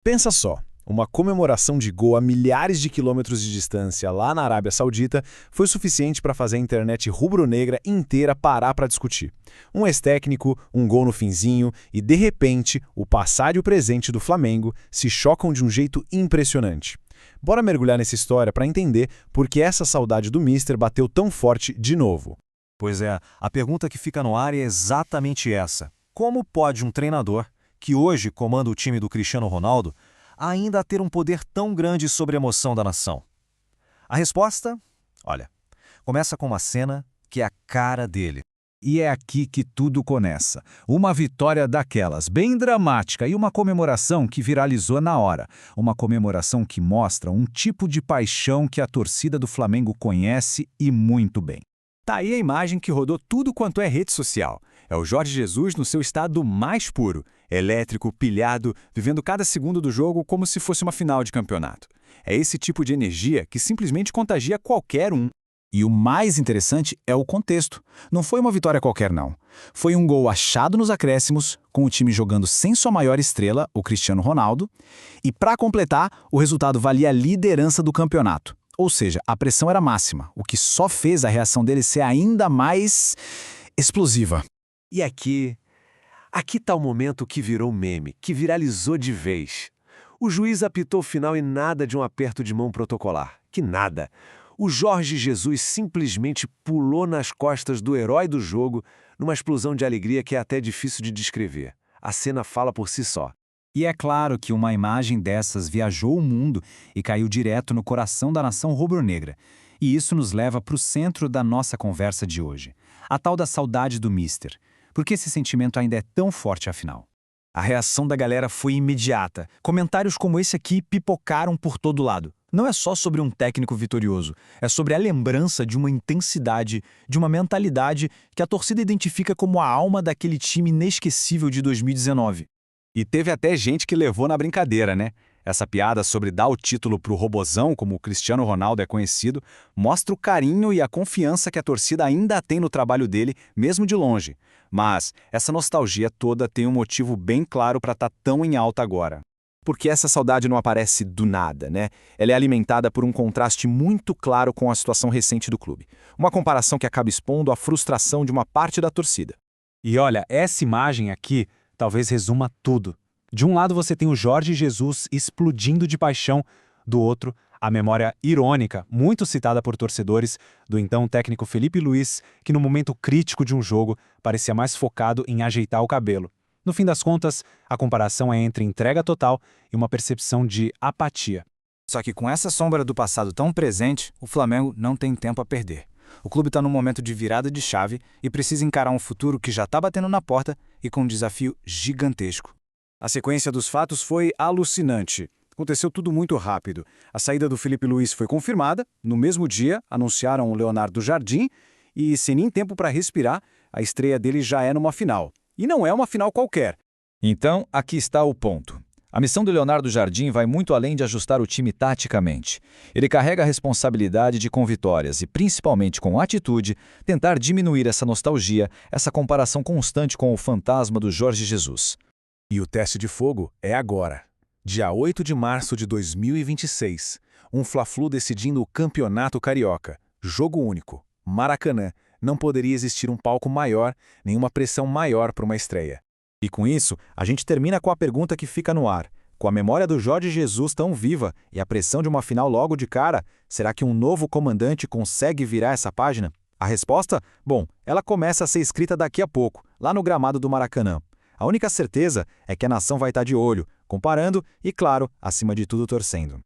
Pensa só, uma comemoração de gol a milhares de quilômetros de distância lá na Arábia Saudita foi suficiente para fazer a internet rubro-negra inteira parar para discutir. Um ex-técnico, um gol no finzinho e, de repente, o passado e o presente do Flamengo se chocam de um jeito impressionante. Bora mergulhar nessa história para entender por que essa saudade do Mister bateu tão forte de novo. Pois é, a pergunta que fica no ar é exatamente essa. Como pode um treinador, que hoje comanda o time do Cristiano Ronaldo, ainda ter um poder tão grande sobre a emoção da nação? A resposta? Olha, começa com uma cena que é a cara dele. E é aqui que tudo começa. Uma vitória daquelas, bem dramática, e uma comemoração que viralizou na hora. Uma comemoração que mostra um tipo de paixão que a torcida do Flamengo conhece e muito bem. Tá aí a imagem que rodou tudo quanto é rede social. É o Jorge Jesus no seu estado mais puro, elétrico, pilhado, vivendo cada segundo do jogo como se fosse uma final de campeonato. É esse tipo de energia que simplesmente contagia qualquer um. E o mais interessante é o contexto. Não foi uma vitória qualquer, não. Foi um gol achado nos acréscimos, com o time jogando sem sua maior estrela, o Cristiano Ronaldo. E, para completar, o resultado valia a liderança do campeonato. Ou seja, a pressão era máxima, o que só fez a reação dele ser ainda mais explosiva. E aqui tá o momento que virou meme, que viralizou de vez. O juiz apitou o final e nada de um aperto de mão protocolar. Que nada. O Jorge Jesus simplesmente pulou nas costas do herói do jogo numa explosão de alegria que é até difícil de descrever. A cena fala por si só. E é claro que uma imagem dessas viajou o mundo e caiu direto no coração da nação rubro-negra. E isso nos leva para o centro da nossa conversa de hoje. A tal da saudade do Mister. Por que esse sentimento ainda é tão forte afinal? A reação da galera foi imediata. Comentários como esse aqui pipocaram por todo lado. Não é só sobre um técnico vitorioso, é sobre a lembrança de uma intensidade, de uma mentalidade que a torcida identifica como a alma daquele time inesquecível de 2019. E teve até gente que levou na brincadeira, né? Essa piada sobre dar o título pro robozão, como o Cristiano Ronaldo é conhecido, mostra o carinho e a confiança que a torcida ainda tem no trabalho dele, mesmo de longe. Mas essa nostalgia toda tem um motivo bem claro para estar tão em alta agora. Porque essa saudade não aparece do nada, né? Ela é alimentada por um contraste muito claro com a situação recente do clube. Uma comparação que acaba expondo a frustração de uma parte da torcida. E olha, essa imagem aqui talvez resuma tudo. De um lado você tem o Jorge Jesus explodindo de paixão, do outro, a memória irônica, muito citada por torcedores, do então técnico Felipe Luiz, que no momento crítico de um jogo parecia mais focado em ajeitar o cabelo. No fim das contas, a comparação é entre entrega total e uma percepção de apatia. Só que com essa sombra do passado tão presente, o Flamengo não tem tempo a perder. O clube está num momento de virada de chave e precisa encarar um futuro que já está batendo na porta e com um desafio gigantesco. A sequência dos fatos foi alucinante. Aconteceu tudo muito rápido. A saída do Felipe Luiz foi confirmada. No mesmo dia, anunciaram o Leonardo Jardim e, sem nem tempo para respirar, a estreia dele já é numa final. E não é uma final qualquer. Então, aqui está o ponto. A missão do Leonardo Jardim vai muito além de ajustar o time taticamente. Ele carrega a responsabilidade de, com vitórias e principalmente com atitude, tentar diminuir essa nostalgia, essa comparação constante com o fantasma do Jorge Jesus. E o teste de fogo é agora. Dia 8 de março de 2026. Um Fla-Flu decidindo o Campeonato Carioca. Jogo único. Maracanã. Não poderia existir um palco maior, nenhuma pressão maior para uma estreia. E com isso, a gente termina com a pergunta que fica no ar. Com a memória do Jorge Jesus tão viva e a pressão de uma final logo de cara, será que um novo comandante consegue virar essa página? A resposta? Bom, ela começa a ser escrita daqui a pouco, lá no gramado do Maracanã. A única certeza é que a nação vai estar de olho, comparando e, claro, acima de tudo torcendo.